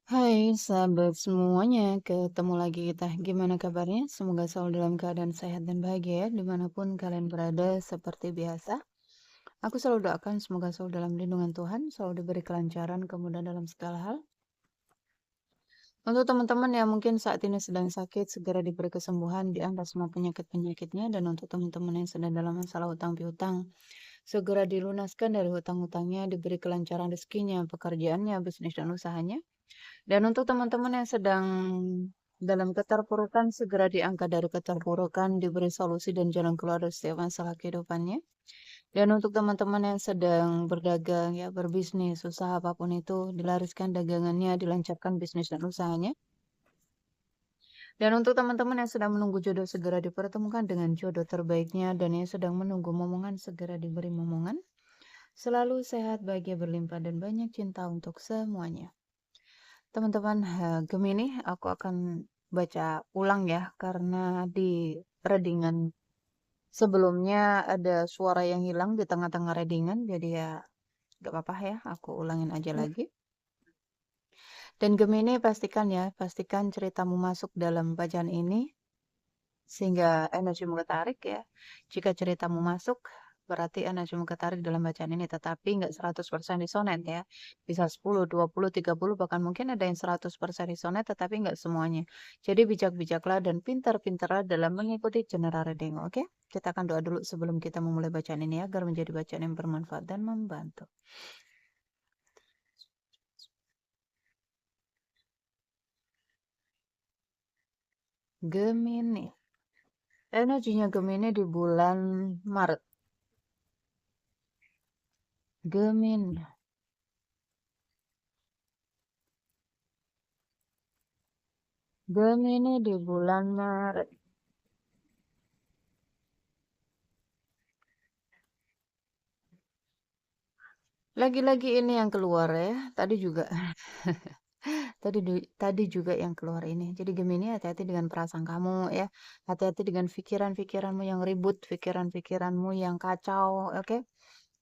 Hai sahabat semuanya, ketemu lagi kita. Gimana kabarnya? Semoga selalu dalam keadaan sehat dan bahagia ya, dimanapun kalian berada seperti biasa. Aku selalu doakan semoga selalu dalam lindungan Tuhan, selalu diberi kelancaran, kemudahan dalam segala hal. Untuk teman-teman yang mungkin saat ini sedang sakit, segera diberi kesembuhan, diangkat semua penyakit-penyakitnya. Dan untuk teman-teman yang sedang dalam masalah hutang piutang, segera dilunaskan dari hutang-hutangnya, diberi kelancaran rezekinya, pekerjaannya, bisnis dan usahanya. Dan untuk teman-teman yang sedang dalam keterpurukan, segera diangkat dari keterpurukan, diberi solusi dan jalan keluar dari setiap masalah kehidupannya. Dan untuk teman-teman yang sedang berdagang, ya berbisnis, usaha apapun itu, dilariskan dagangannya, dilancarkan bisnis dan usahanya. Dan untuk teman-teman yang sedang menunggu jodoh, segera dipertemukan dengan jodoh terbaiknya, dan yang sedang menunggu momongan, segera diberi momongan. Selalu sehat, bahagia, berlimpah, dan banyak cinta untuk semuanya. Teman-teman, Gemini, aku akan baca ulang ya, karena di readingan sebelumnya ada suara yang hilang di tengah-tengah readingan, jadi ya gak apa-apa ya, aku ulangin aja lagi. Dan Gemini pastikan ya, pastikan ceritamu masuk dalam bacaan ini, sehingga energimu ketarik ya. Jika ceritamu masuk, berarti energimu ketarik dalam bacaan ini, tetapi nggak 100% disonet ya. Bisa 10, 20, 30, bahkan mungkin ada yang 100% disonet, tetapi nggak semuanya. Jadi bijak-bijaklah dan pintar-pintarlah dalam mengikuti general reading, oke? Kita akan doa dulu sebelum kita memulai bacaan ini ya, agar menjadi bacaan yang bermanfaat dan membantu. Gemini. Energinya Gemini di bulan Maret. Gemini. Gemini di bulan Maret. Lagi-lagi ini yang keluar ya. Tadi juga. Tadi juga yang keluar ini. Jadi Gemini, hati-hati dengan perasaan kamu ya. Hati-hati dengan pikiran-pikiranmu yang ribut, pikiran-pikiranmu yang kacau, oke?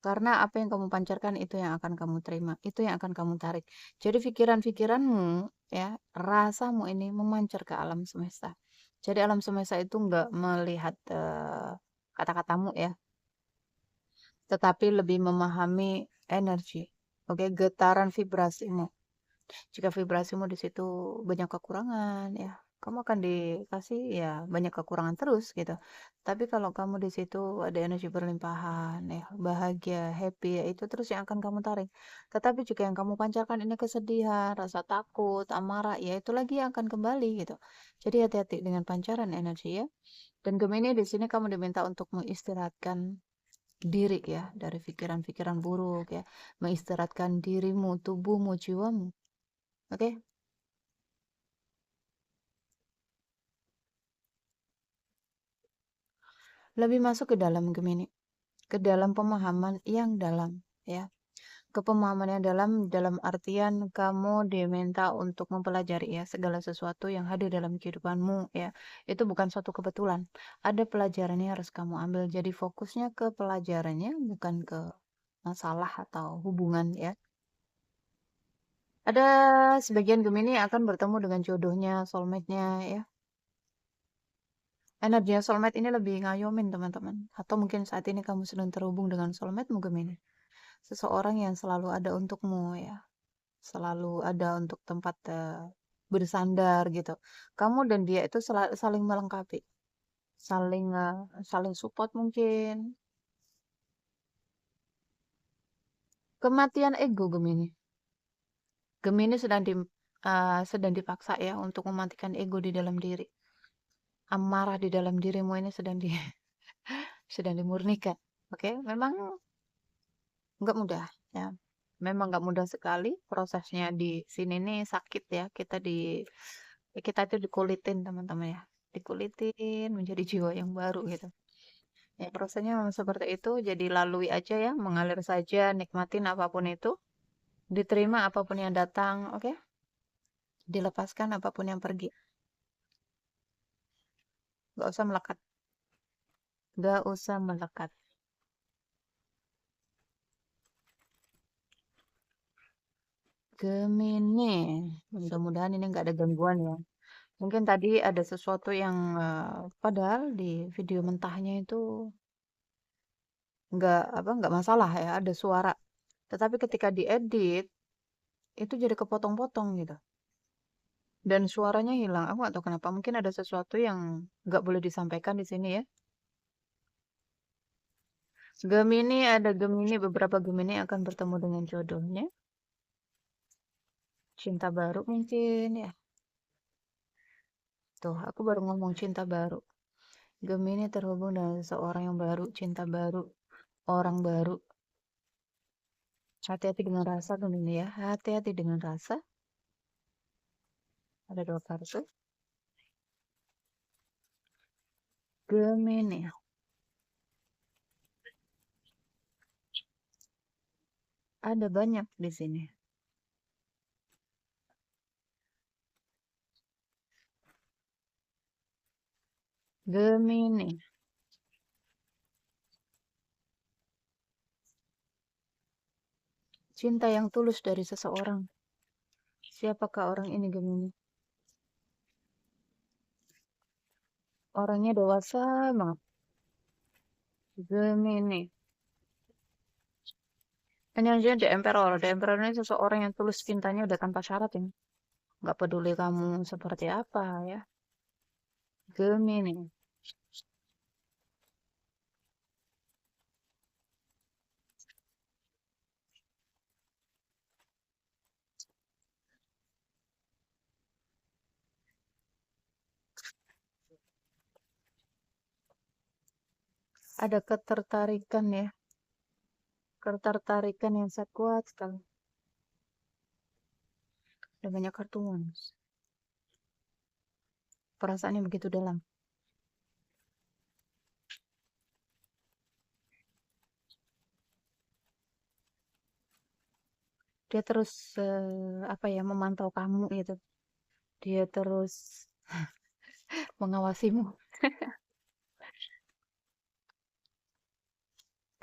Karena apa yang kamu pancarkan itu yang akan kamu terima, itu yang akan kamu tarik. Jadi pikiran-pikiranmu ya, rasamu ini memancar ke alam semesta. Jadi alam semesta itu nggak melihat kata-katamu ya, tetapi lebih memahami energi. Oke, getaran vibrasimu. Jika vibrasimu di situ banyak kekurangan ya, kamu akan dikasih ya banyak kekurangan terus gitu. Tapi kalau kamu di situ ada energi berlimpahan ya, bahagia, happy ya itu terus yang akan kamu tarik. Tetapi jika yang kamu pancarkan ini kesedihan, rasa takut, amarah, ya itu lagi yang akan kembali gitu. Jadi hati-hati dengan pancaran energi ya. Dan Gemini di sini kamu diminta untuk mengistirahatkan diri ya dari pikiran-pikiran buruk ya, mengistirahatkan dirimu, tubuhmu, jiwamu. Oke. Lebih masuk ke dalam Gemini, ke dalam pemahaman yang dalam ya. Ke pemahaman yang dalam artian kamu diminta untuk mempelajari ya segala sesuatu yang hadir dalam kehidupanmu ya. Itu bukan suatu kebetulan. Ada pelajaran yang harus kamu ambil. Jadi fokusnya ke pelajarannya bukan ke masalah atau hubungan ya. Ada sebagian Gemini yang akan bertemu dengan jodohnya, soulmate-nya ya. Energinya soulmate ini lebih ngayomin teman-teman. Atau mungkin saat ini kamu sedang terhubung dengan soulmate mungkin ini. Seseorang yang selalu ada untukmu ya. Selalu ada untuk tempat bersandar gitu. Kamu dan dia itu saling melengkapi. Saling support mungkin. Kematian ego Gemini. Gemini sedang dipaksa ya untuk mematikan ego di dalam diri. Amarah di dalam dirimu ini sedang dimurnikan. Oke, memang nggak mudah ya. Memang nggak mudah sekali prosesnya di sini nih sakit ya. Kita itu dikulitin teman-teman ya. Dikulitin menjadi jiwa yang baru gitu. Ya prosesnya memang seperti itu. Jadi lalui aja ya, mengalir saja, nikmatin apapun itu, diterima apapun yang datang, oke? Dilepaskan apapun yang pergi. Nggak usah melekat. Nggak usah melekat. Gemini. mudah-mudahan ini nggak ada gangguan ya. Mungkin tadi ada sesuatu yang padahal di video mentahnya itu nggak masalah ya, ada suara. Tetapi ketika diedit, itu jadi kepotong-potong gitu. Dan suaranya hilang. Aku nggak tahu kenapa. Mungkin ada sesuatu yang nggak boleh disampaikan di sini ya. Beberapa Gemini akan bertemu dengan jodohnya. Cinta baru mungkin ya. Tuh, aku baru ngomong cinta baru. Gemini terhubung dengan seseorang yang baru, cinta baru, orang baru. Hati-hati dengan rasa Gemini ya. Hati-hati dengan rasa. Ada 2 kartu. Gemini. Ada banyak di sini. Gemini. Cinta yang tulus dari seseorang. Siapakah orang ini Gemini? Orangnya dewasa banget. Gemini. Hanya di Emperor. Di Emperor ini seseorang yang tulus cintanya udah tanpa syarat ini. Nggak peduli kamu seperti apa ya. Gemini. Ada ketertarikan ya. Ketertarikan yang sangat kuat sekali. Ada banyak kartu Wands. Perasaannya begitu dalam. Dia terus memantau kamu gitu. Dia terus mengawasimu.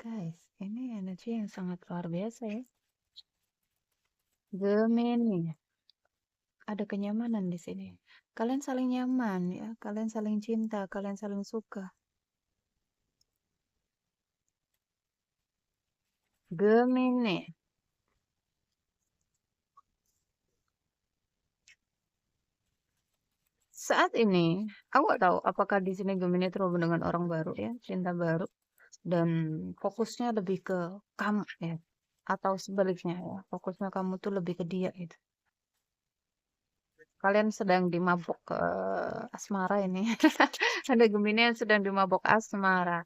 Guys, ini energi yang sangat luar biasa ya. Gemini. Ada kenyamanan di sini. Kalian saling nyaman ya, kalian saling cinta, kalian saling suka. Gemini. Saat ini, aku nggak tahu apakah di sini Gemini terhubung dengan orang baru ya, cinta baru, dan fokusnya lebih ke kamu ya, atau sebaliknya ya, fokusnya kamu tuh lebih ke dia gitu. Kalian sedang dimabok asmara ini. Ada Gemini yang sedang dimabok asmara.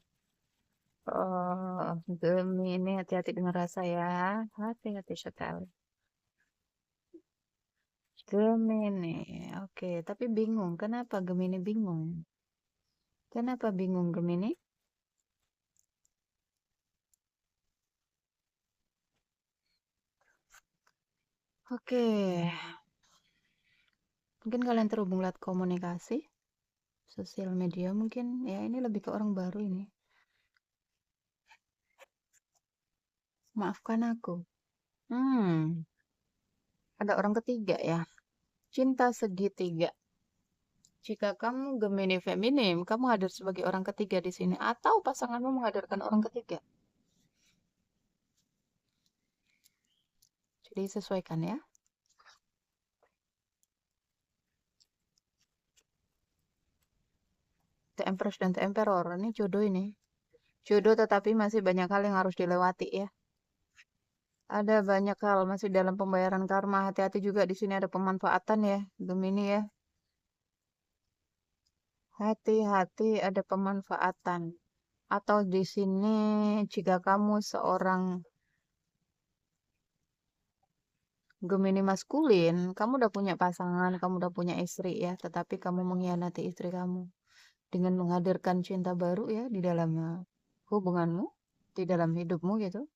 Oh, Gemini hati-hati dengan rasa ya, hati-hati sekali. Gemini, oke, tapi bingung. Kenapa Gemini bingung? Kenapa bingung Gemini? Oke, mungkin kalian terhubung lewat komunikasi, sosial media mungkin. Ya, ini lebih ke orang baru ini. Maafkan aku. Ada orang ketiga ya. Cinta segitiga. Jika kamu Gemini feminim, kamu hadir sebagai orang ketiga di sini, atau pasanganmu menghadirkan orang ketiga. Jadi sesuaikan ya. The Empress dan The Emperor, ini jodoh ini. Jodoh tetapi masih banyak hal yang harus dilewati ya. Ada banyak hal masih dalam pembayaran karma. Hati-hati juga di sini ada pemanfaatan ya, Gemini ya. Hati-hati ada pemanfaatan. Atau di sini jika kamu seorang Gemini maskulin, kamu udah punya pasangan, kamu udah punya istri ya, tetapi kamu mengkhianati istri kamu dengan menghadirkan cinta baru ya di dalam hubunganmu, di dalam hidupmu gitu.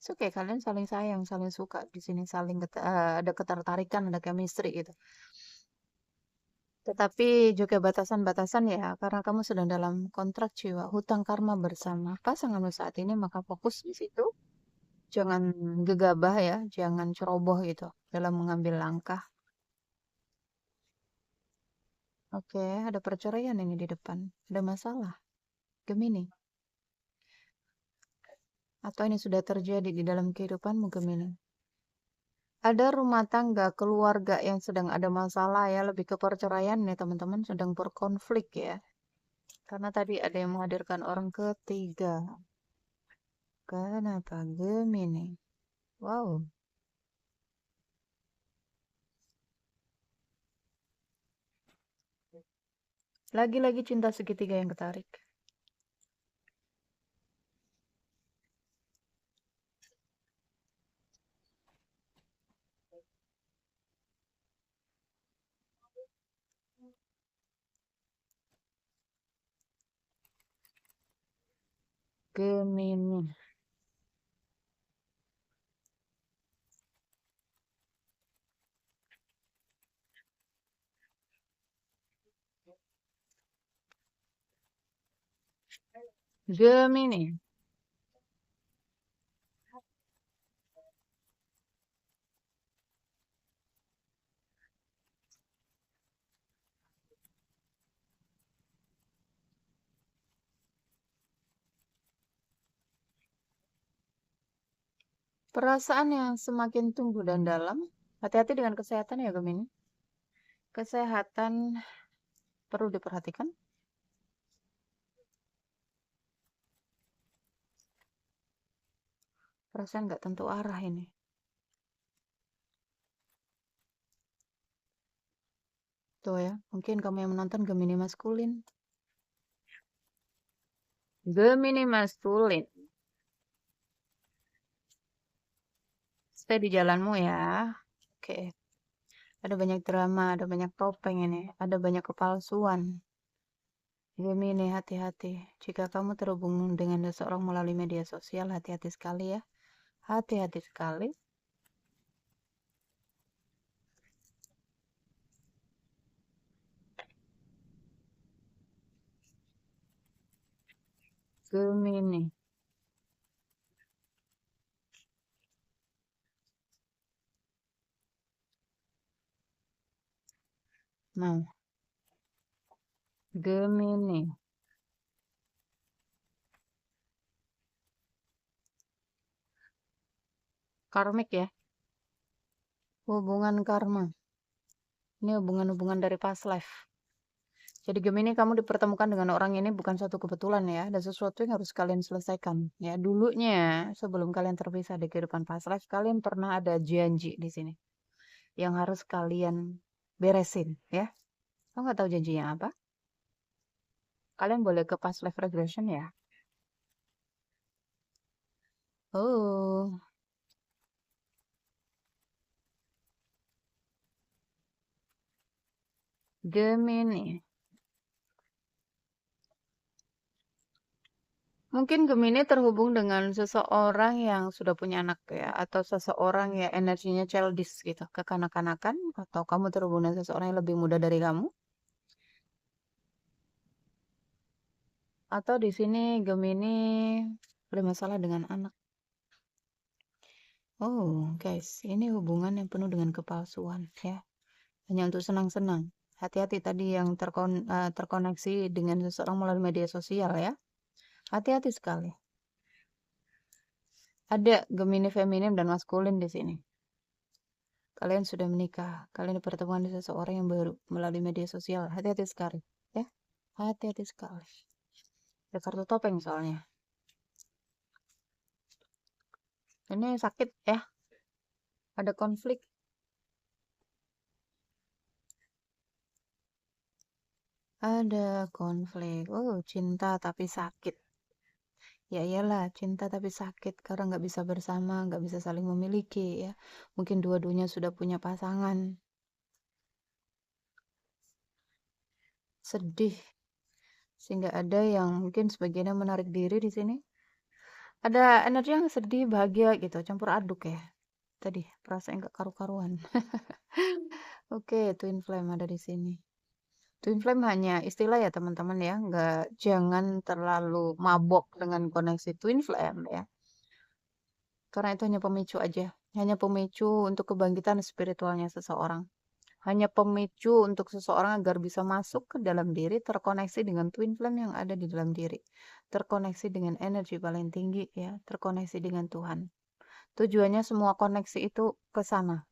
Oke, kalian saling sayang, saling suka di sini, ada ketertarikan, ada chemistry gitu. Tetapi juga batasan-batasan ya, karena kamu sedang dalam kontrak jiwa, hutang karma bersama pasanganmu saat ini, maka fokus di situ. Jangan gegabah ya, jangan ceroboh gitu dalam mengambil langkah. Oke, ada perceraian ini di depan. Ada masalah. Gemini. Atau ini sudah terjadi di dalam kehidupanmu, Gemini. Ada rumah tangga, keluarga yang sedang ada masalah ya, lebih ke perceraian nih teman-teman, sedang berkonflik ya. Karena tadi ada yang menghadirkan orang ketiga. Kenapa Gemini? Wow, lagi-lagi cinta segitiga yang ketarik. Gemini. Gemini. Perasaan yang semakin tumbuh dan dalam. Hati-hati dengan kesehatan ya Gemini. Kesehatan perlu diperhatikan. Perasaan nggak tentu arah ini. Tuh ya, mungkin kamu yang menonton Gemini maskulin. Gemini maskulin. Stay di jalanmu ya. Oke. Ada banyak drama, ada banyak topeng ini. Ada banyak kepalsuan. Gemini, hati-hati. Jika kamu terhubung dengan seseorang melalui media sosial, hati-hati sekali ya. Hati-hati sekali. Gemini. Nah, Gemini. Karmik ya. Hubungan karma. Ini hubungan-hubungan dari past life. Jadi Gemini kamu dipertemukan dengan orang ini bukan suatu kebetulan ya. Ada sesuatu yang harus kalian selesaikan. Ya, dulunya sebelum kalian terpisah di kehidupan past life, kalian pernah ada janji di sini yang harus kalian beresin ya. Kamu nggak tahu janjinya apa? Kalian boleh ke past life regression ya. Oh, Gemini. Mungkin Gemini terhubung dengan seseorang yang sudah punya anak ya, atau seseorang yang energinya childish gitu, kekanak-kanakan, atau kamu terhubung dengan seseorang yang lebih muda dari kamu, atau di sini Gemini bermasalah dengan anak. Oh, guys, ini hubungan yang penuh dengan kepalsuan ya, hanya untuk senang-senang. Hati-hati tadi yang terkoneksi dengan seseorang melalui media sosial ya. Hati-hati sekali. Ada Gemini feminim dan maskulin di sini. Kalian sudah menikah, kalian dipertemukan dengan seseorang yang baru melalui media sosial. Hati-hati sekali, ya. Hati-hati sekali. Ada kartu topeng soalnya. Ini sakit ya. Ada konflik. Ada konflik. Oh, cinta tapi sakit. Ya iyalah, cinta tapi sakit karena nggak bisa bersama, nggak bisa saling memiliki ya. Mungkin dua-duanya sudah punya pasangan. Sedih. Sehingga ada yang mungkin sebagiannya menarik diri di sini. Ada energi yang sedih, bahagia gitu, campur aduk ya. Tadi perasaan nggak karu-karuan. Oke, twin flame ada di sini. Twin flame hanya istilah ya teman-teman ya, nggak jangan terlalu mabok dengan koneksi twin flame ya. Karena itu hanya pemicu aja, hanya pemicu untuk kebangkitan spiritualnya seseorang. hanya pemicu untuk seseorang agar bisa masuk ke dalam diri, terkoneksi dengan twin flame yang ada di dalam diri, terkoneksi dengan energi paling tinggi ya, terkoneksi dengan Tuhan. Tujuannya semua koneksi itu ke sana.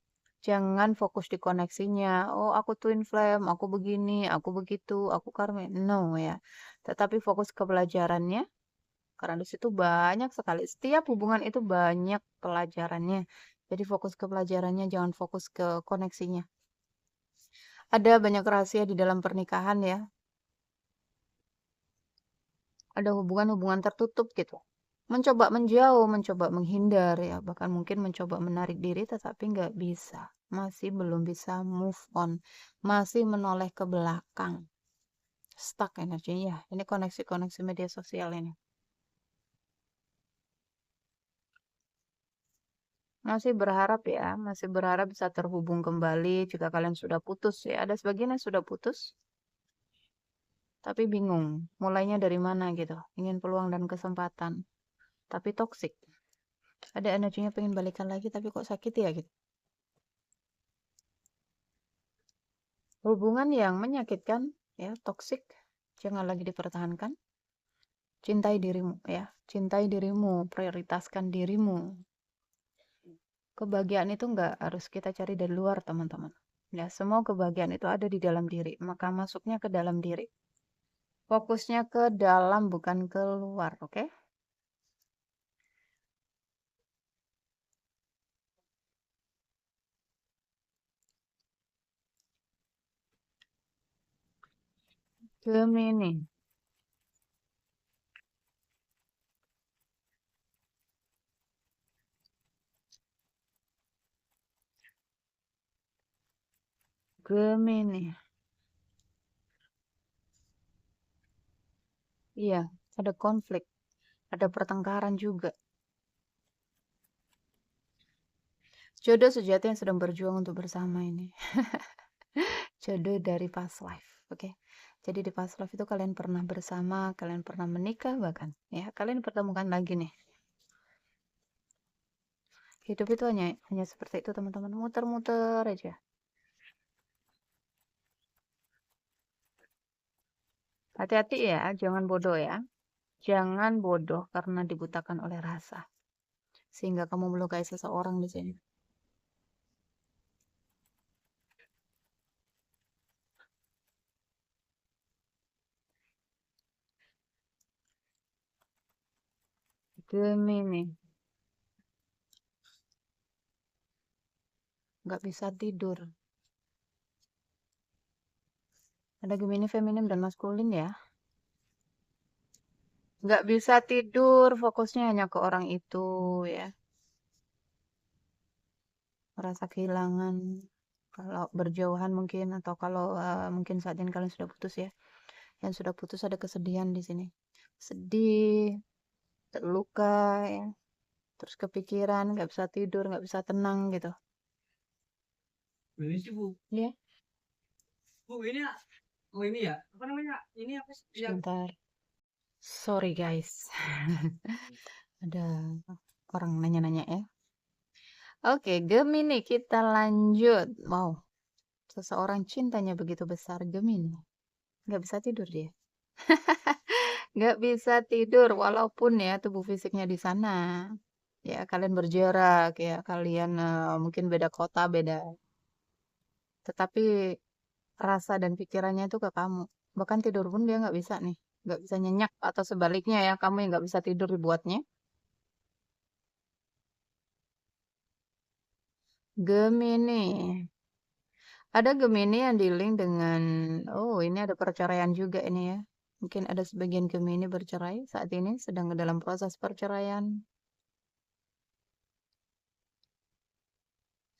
Jangan fokus di koneksinya. Oh, aku twin flame, aku begini, aku begitu, aku karma. No ya. Tetapi fokus ke pelajarannya. Karena di situ banyak sekali. Setiap hubungan itu banyak pelajarannya. Jadi fokus ke pelajarannya, jangan fokus ke koneksinya. Ada banyak rahasia di dalam pernikahan ya. Ada hubungan-hubungan tertutup gitu. Mencoba menjauh, mencoba menghindar ya. Bahkan mungkin mencoba menarik diri tetapi nggak bisa. Masih belum bisa move on. Masih menoleh ke belakang. Stuck energinya. Ya, ini koneksi-koneksi media sosial ini. Masih berharap ya, masih berharap bisa terhubung kembali jika kalian sudah putus ya. Ada sebagian yang sudah putus, tapi bingung mulainya dari mana gitu. Ingin peluang dan kesempatan, tapi toksik. Ada energinya pengen balikan lagi, tapi kok sakit ya gitu. Hubungan yang menyakitkan ya, toksik, jangan lagi dipertahankan. Cintai dirimu ya, cintai dirimu, prioritaskan dirimu. Kebahagiaan itu nggak harus kita cari dari luar, teman-teman. Ya, semua kebahagiaan itu ada di dalam diri, maka masuknya ke dalam diri. Fokusnya ke dalam bukan keluar, oke? Gemini. Gemini. Iya, ada konflik, ada pertengkaran juga. Jodoh sejati yang sedang berjuang untuk bersama ini. Jodoh dari past life, oke? Jadi di past life itu kalian pernah bersama, kalian pernah menikah bahkan, ya. Kalian dipertemukan lagi nih. Hidup itu hanya seperti itu, teman-teman. Muter-muter aja. Hati-hati ya, jangan bodoh ya. Jangan bodoh karena dibutakan oleh rasa. Sehingga kamu melukai seseorang di sini. Gemini. Nggak bisa tidur. Ada Gemini feminim dan maskulin ya. Nggak bisa tidur, fokusnya hanya ke orang itu ya. Merasa kehilangan. Kalau berjauhan mungkin atau kalau mungkin saat ini kalian sudah putus ya. Yang sudah putus ada kesedihan di sini. Sedih, terluka ya. Terus kepikiran, nggak bisa tidur, nggak bisa tenang gitu. Ini sih Bu. Ya, Bu ini ya. Oh ini ya. Apa namanya? Ini apa sih? Ya. sebentar. Sorry guys. Ada orang nanya-nanya ya. Oke, Gemini kita lanjut. Wow, seseorang cintanya begitu besar Gemini. Nggak bisa tidur dia. Nggak bisa tidur walaupun ya tubuh fisiknya di sana. Ya, kalian berjarak ya, kalian mungkin beda kota, beda. Tetapi rasa dan pikirannya itu ke kamu. Bahkan tidur pun dia nggak bisa nih. Nggak bisa nyenyak atau sebaliknya ya, kamu yang nggak bisa tidur dibuatnya. Gemini. Ada Gemini yang dealing dengan, oh ini ada perceraian juga ini ya. Mungkin ada sebagian Gemini bercerai saat ini, sedang dalam proses perceraian.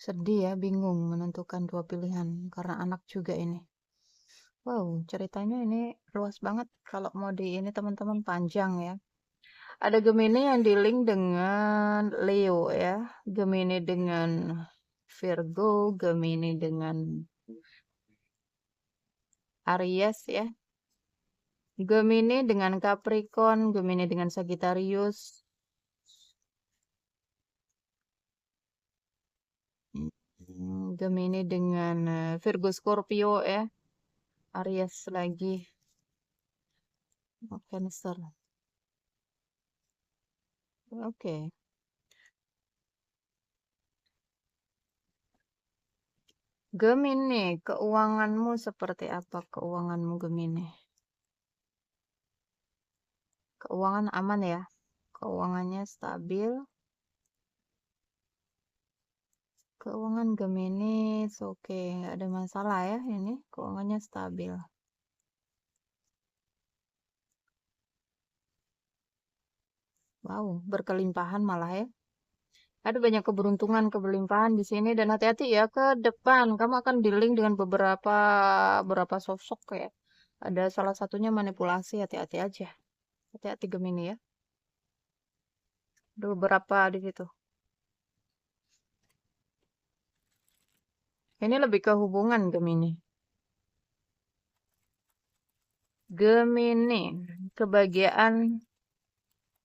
Sedih ya, bingung menentukan dua pilihan karena anak juga ini. Wow, ceritanya ini luas banget. Kalau mau di ini teman-teman panjang ya. Ada Gemini yang dealing dengan Leo ya. Gemini dengan Virgo, Gemini dengan Aries ya. Gemini dengan Capricorn, Gemini dengan Sagittarius. Gemini dengan Virgo Scorpio ya. Aries lagi. Cancer. Oke. Gemini, keuanganmu seperti apa keuanganmu Gemini? Keuangan aman ya. Keuangannya stabil. Keuangan Gemini, oke, nggak ada masalah ya ini. Keuangannya stabil. Wow, berkelimpahan malah ya. Ada banyak keberuntungan, kebelimpahan di sini dan hati-hati ya ke depan. Kamu akan dealing dengan beberapa sosok ya. Ada salah satunya manipulasi, hati-hati aja. Hati-hati Gemini ya. Ada beberapa di situ. Ini lebih ke hubungan Gemini. Gemini, kebahagiaan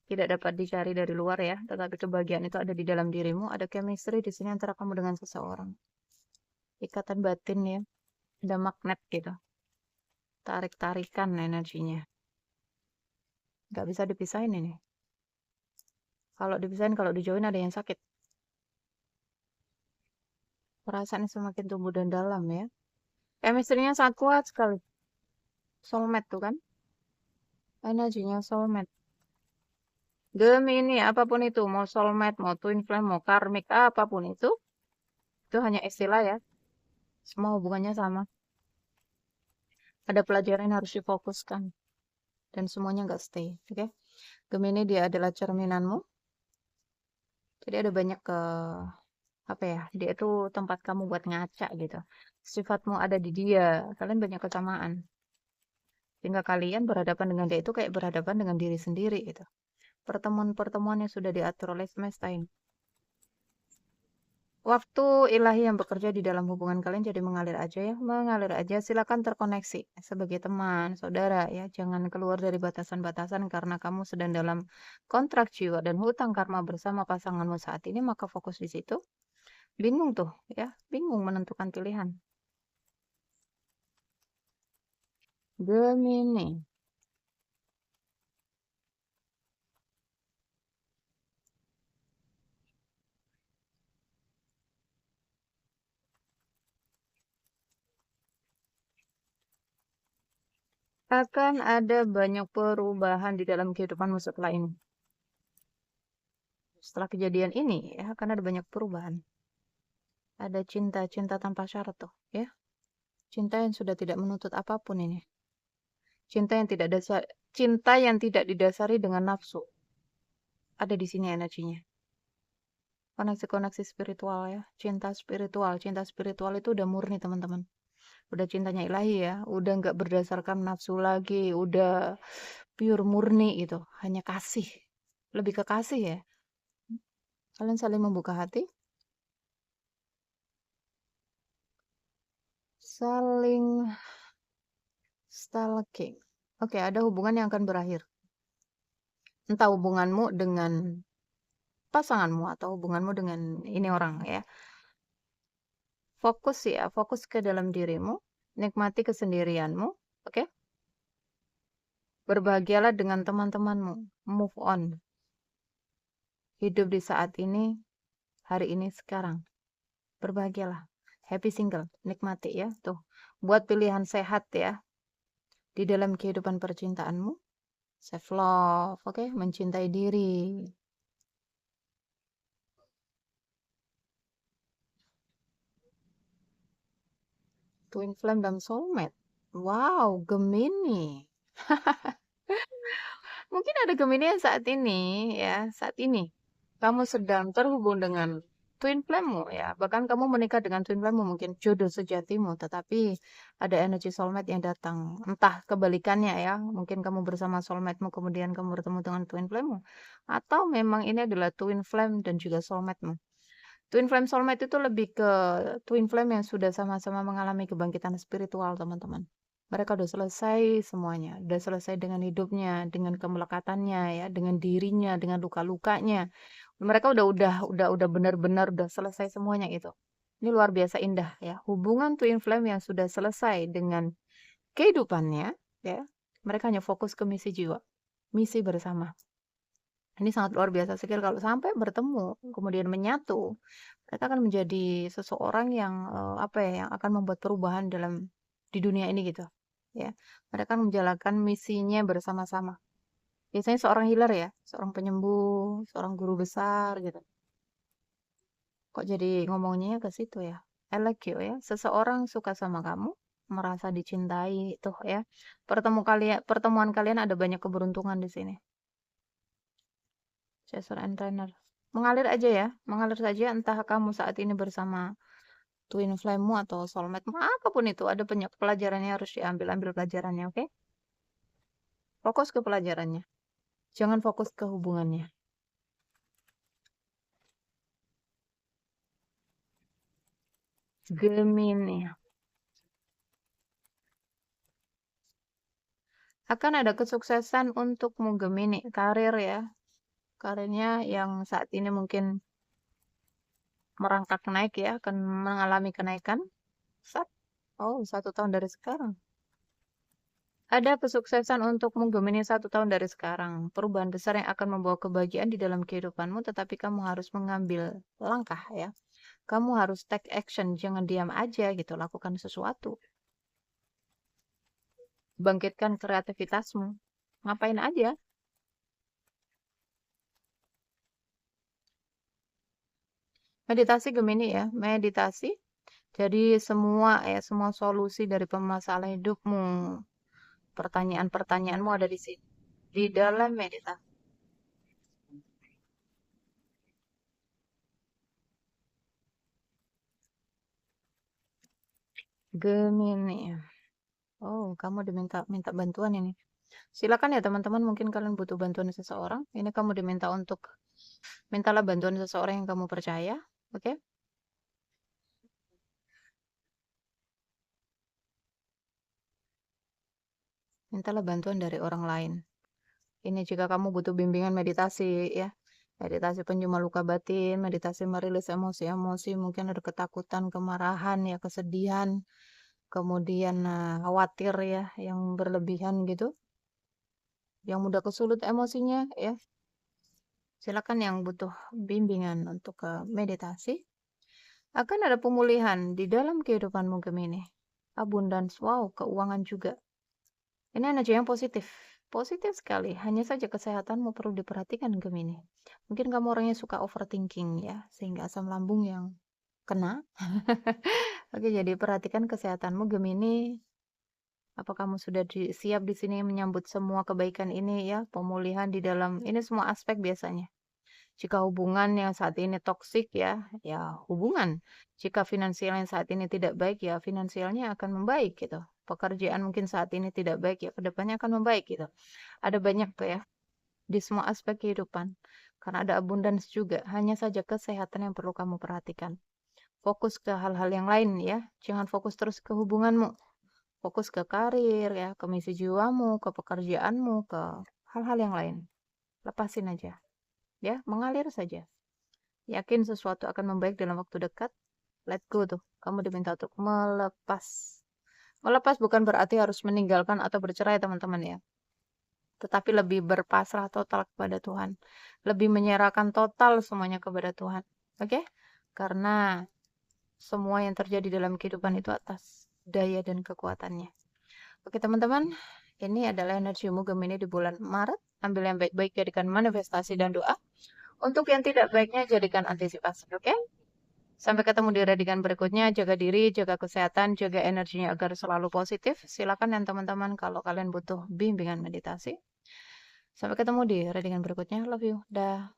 tidak dapat dicari dari luar ya, tetapi kebahagiaan itu ada di dalam dirimu. Ada chemistry di sini antara kamu dengan seseorang. Ikatan batin ya, ada magnet gitu. Tarik-tarikan energinya. Gak bisa dipisahin ini. Kalau dipisahin, kalau dijauhin ada yang sakit. Perasaan semakin tumbuh dan dalam ya. Chemistry-nya sangat kuat sekali. Soulmate tuh kan. Energinya soulmate. Gemini, apapun itu. Mau soulmate, mau twin flame, mau karmic, apapun itu. Itu hanya istilah ya. Semua hubungannya sama. Ada pelajaran yang harus difokuskan. Dan semuanya nggak stay. Oke. Gemini dia adalah cerminanmu. Jadi ada banyak ke apa ya, dia itu tempat kamu buat ngaca gitu. Sifatmu ada di dia, kalian banyak kesamaan. Sehingga kalian berhadapan dengan dia itu kayak berhadapan dengan diri sendiri gitu. Pertemuan-pertemuan yang sudah diatur oleh semesta ini. Waktu ilahi yang bekerja di dalam hubungan kalian jadi mengalir aja ya, mengalir aja. Silakan terkoneksi sebagai teman, saudara ya. Jangan keluar dari batasan-batasan karena kamu sedang dalam kontrak jiwa dan hutang karma bersama pasanganmu saat ini, maka fokus di situ. Bingung tuh ya, bingung menentukan pilihan. Gemini. Akan ada banyak perubahan di dalam kehidupanmu setelah ini. Setelah kejadian ini ya, akan ada banyak perubahan. Ada cinta-cinta tanpa syarat tuh ya. Cinta yang sudah tidak menuntut apapun ini. Cinta yang tidak didasari dengan nafsu. Ada di sini energinya. Koneksi-koneksi spiritual ya. Cinta spiritual itu udah murni teman-teman. Udah cintanya ilahi ya. Udah nggak berdasarkan nafsu lagi. Udah pure murni gitu. Hanya kasih. Lebih ke kasih ya. Kalian saling membuka hati. Saling stalking. Oke, ada hubungan yang akan berakhir. Entah hubunganmu dengan pasanganmu atau hubunganmu dengan ini orang ya. Fokus ya, fokus ke dalam dirimu, nikmati kesendirianmu, oke? Berbahagialah dengan teman-temanmu, move on. Hidup di saat ini, hari ini, sekarang. Berbahagialah. Happy single, nikmati ya. Tuh, buat pilihan sehat ya. Di dalam kehidupan percintaanmu, self love, oke? Mencintai diri. Twin flame dan soulmate. Wow, Gemini. Mungkin ada Gemini yang saat ini ya, saat ini kamu sedang terhubung dengan twin flame-mu ya. Bahkan kamu menikah dengan twin flame-mu, mungkin jodoh sejatimu, tetapi ada energi soulmate yang datang. Entah kebalikannya ya, mungkin kamu bersama soulmate-mu kemudian kamu bertemu dengan twin flame-mu, atau memang ini adalah twin flame dan juga soulmate-mu. Twin flame soulmate itu lebih ke twin flame yang sudah sama-sama mengalami kebangkitan spiritual, teman-teman. Mereka udah selesai semuanya, udah selesai dengan hidupnya, dengan kemelekatannya ya, dengan dirinya, dengan luka-lukanya. Mereka udah benar-benar udah selesai semuanya itu. Ini luar biasa indah ya. Hubungan twin flame yang sudah selesai dengan kehidupannya, ya, mereka hanya fokus ke misi jiwa, misi bersama. Ini sangat luar biasa sekali kalau sampai bertemu, kemudian menyatu, mereka akan menjadi seseorang yang apa ya, yang akan membuat perubahan di dunia ini gitu. Ya, mereka akan menjalankan misinya bersama-sama. Biasanya seorang healer ya, seorang penyembuh, seorang guru besar gitu. Kok jadi ngomongnya ke situ ya? I like you ya. Seseorang suka sama kamu, merasa dicintai tuh ya. Pertemuan kalian ada banyak keberuntungan di sini. Chaser and Trainer. Mengalir aja ya, mengalir saja entah kamu saat ini bersama twin flame-mu atau soulmate-mu, apapun itu, ada banyak pelajarannya harus diambil, ambil pelajarannya, oke? Fokus ke pelajarannya. Jangan fokus ke hubungannya. Gemini. Akan ada kesuksesan untukmu Gemini, karir ya. Karirnya yang saat ini mungkin merangkak naik ya, akan mengalami kenaikan. Oh, 1 tahun dari sekarang. Ada kesuksesan untukmu Gemini 1 tahun dari sekarang. Perubahan besar yang akan membawa kebahagiaan di dalam kehidupanmu, tetapi kamu harus mengambil langkah ya. Kamu harus take action, jangan diam aja gitu, lakukan sesuatu. Bangkitkan kreativitasmu. Ngapain aja. Meditasi Gemini ya, meditasi. Jadi semua solusi dari permasalahan hidupmu, pertanyaan-pertanyaanmu ada di sini. Di dalam meditasi. Gemini. Oh, kamu diminta minta bantuan ini. Silakan ya teman-teman, mungkin kalian butuh bantuan seseorang. Ini kamu diminta untuk mintalah bantuan seseorang yang kamu percaya, oke? Mintalah bantuan dari orang lain. Ini jika kamu butuh bimbingan meditasi ya. Meditasi penyembuhan luka batin, meditasi merilis emosi-emosi, mungkin ada ketakutan, kemarahan ya, kesedihan, kemudian khawatir ya, yang berlebihan gitu. Yang mudah kesulut emosinya ya. Silakan yang butuh bimbingan untuk meditasi. Akan ada pemulihan di dalam kehidupanmu Gemini. Abundance, wow, keuangan juga. Ini energi yang positif. Positif sekali. Hanya saja kesehatanmu perlu diperhatikan Gemini. Mungkin kamu orangnya suka overthinking ya, sehingga asam lambung yang kena. Oke, jadi perhatikan kesehatanmu Gemini. Apa kamu sudah siap di sini menyambut semua kebaikan ini ya, pemulihan di dalam ini semua aspek biasanya. Jika hubungan yang saat ini toksik ya, ya hubungan. Jika finansial yang saat ini tidak baik ya, finansialnya akan membaik gitu. Pekerjaan mungkin saat ini tidak baik ya, kedepannya akan membaik gitu. Ada banyak tuh ya, di semua aspek kehidupan. Karena ada abundance juga, hanya saja kesehatan yang perlu kamu perhatikan. Fokus ke hal-hal yang lain ya, jangan fokus terus ke hubunganmu. Fokus ke karir ya, ke misi jiwamu, ke pekerjaanmu, ke hal-hal yang lain. Lepasin aja. Ya, mengalir saja. Yakin sesuatu akan membaik dalam waktu dekat. Let go tuh. Kamu diminta untuk melepas. Melepas bukan berarti harus meninggalkan atau bercerai teman-teman ya. Tetapi lebih berpasrah total kepada Tuhan. Lebih menyerahkan total semuanya kepada Tuhan. Oke? Karena semua yang terjadi dalam kehidupan itu atas daya dan kekuatannya. Oke teman-teman, ini adalah energimu Gemini di bulan Maret. Ambil yang baik-baik jadikan manifestasi dan doa. Untuk yang tidak baiknya jadikan antisipasi, oke? Sampai ketemu di readingan berikutnya. Jaga diri, jaga kesehatan, jaga energinya agar selalu positif. Silakan yang teman-teman kalau kalian butuh bimbingan meditasi. Sampai ketemu di readingan berikutnya. Love you. Dah.